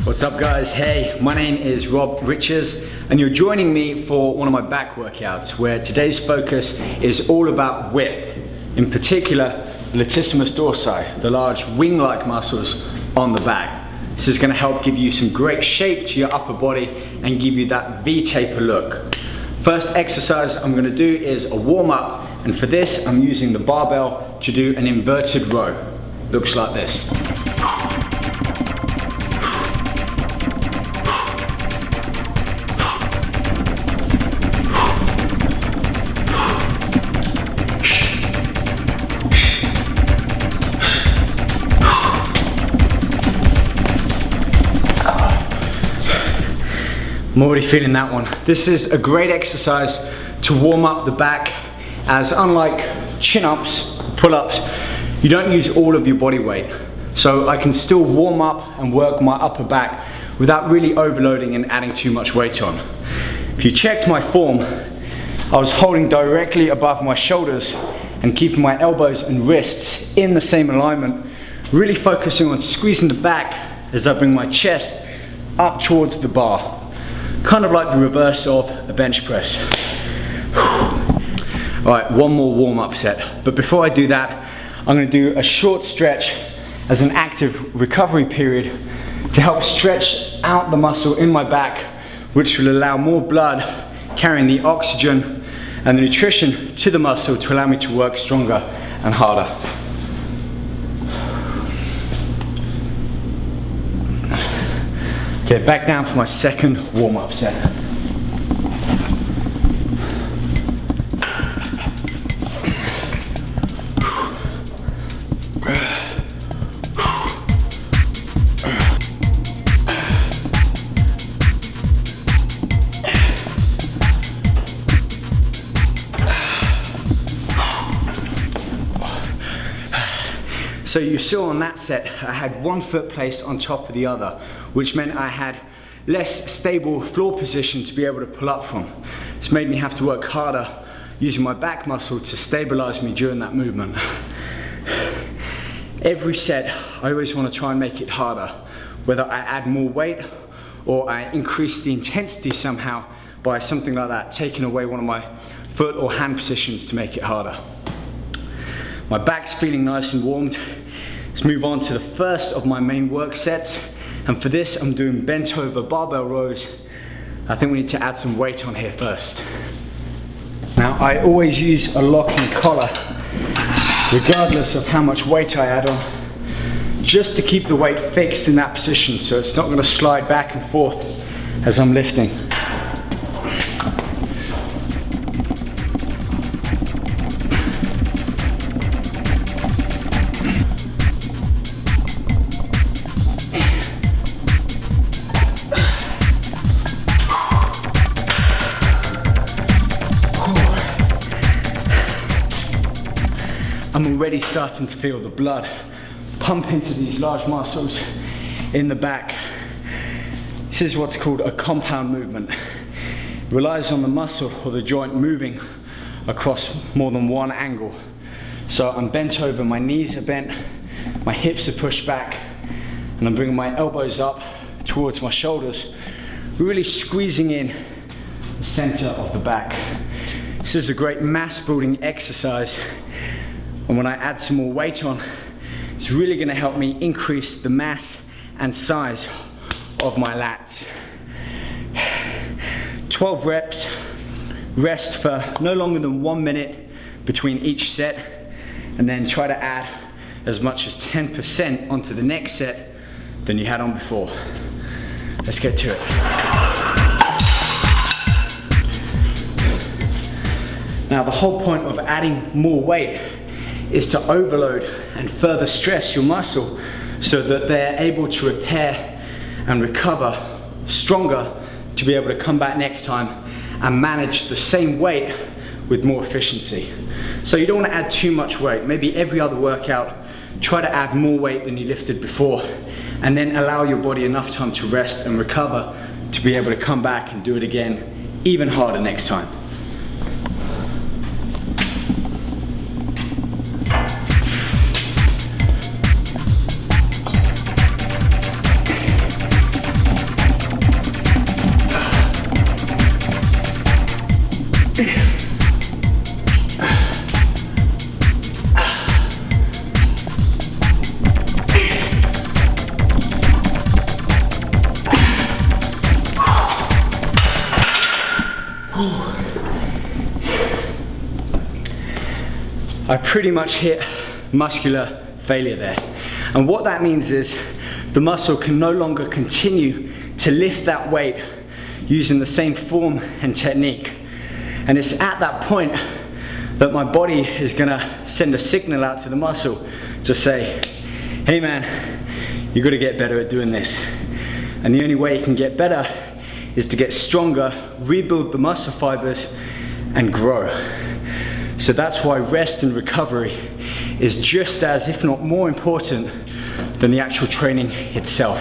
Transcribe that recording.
What's up guys? Hey, my name is Rob Riches and you're joining me for one of my back workouts where today's focus is all about width. In particular, Latissimus dorsi, the large wing-like muscles on the back. This is going to help give you some great shape to your upper body and give you that V-taper look. First exercise I'm going to do is a warm-up, and for this I'm using the barbell to do an inverted row. Looks like this. I'm already feeling that one. This is a great exercise to warm up the back, as unlike chin-ups, pull-ups, you don't use all of your body weight. So I can still warm up and work my upper back without really overloading and adding too much weight on. If you checked my form, I was holding directly above my shoulders and keeping my elbows and wrists in the same alignment, really focusing on squeezing the back as I bring my chest up towards the bar. Kind of like the reverse of a bench press. All right, one more warm-up set. But before I do that, I'm gonna do a short stretch as an active recovery period to help stretch out the muscle in my back, which will allow more blood carrying the oxygen and the nutrition to the muscle to allow me to work stronger and harder. Okay, back down for my second warm-up set. So you saw on that set, I had one foot placed on top of the other, which meant I had less stable floor position to be able to pull up from. This made me have to work harder using my back muscle to stabilize me during that movement. Every set, I always want to try and make it harder, whether I add more weight or I increase the intensity somehow by something like that, taking away one of my foot or hand positions to make it harder. My back's feeling nice and warmed. Let's move on to the first of my main work sets. And for this, I'm doing bent over barbell rows. I think we need to add some weight on here first. Now, I always use a locking collar, regardless of how much weight I add on, just to keep the weight fixed in that position so it's not gonna slide back and forth as I'm lifting. I'm already starting to feel the blood pump into these large muscles in the back. This is what's called a compound movement. It relies on the muscle or the joint moving across more than one angle. So I'm bent over, my knees are bent, my hips are pushed back, and I'm bringing my elbows up towards my shoulders, really squeezing in the center of the back. This is a great mass building exercise. And when I add some more weight on, it's really gonna help me increase the mass and size of my lats. 12 reps, rest for no longer than 1 minute between each set, and then try to add as much as 10% onto the next set than you had on before. Let's get to it. Now, the whole point of adding more weight is to overload and further stress your muscle so that they're able to repair and recover stronger to be able to come back next time and manage the same weight with more efficiency. So you don't want to add too much weight. Maybe every other workout, try to add more weight than you lifted before, and then allow your body enough time to rest and recover to be able to come back and do it again even harder next time. I pretty much hit muscular failure there. And what that means is the muscle can no longer continue to lift that weight using the same form and technique. And it's at that point that my body is gonna send a signal out to the muscle to say, hey man, you gotta get better at doing this. And the only way you can get better is to get stronger, rebuild the muscle fibers, and grow. So that's why rest and recovery is just as, if not more important, than the actual training itself.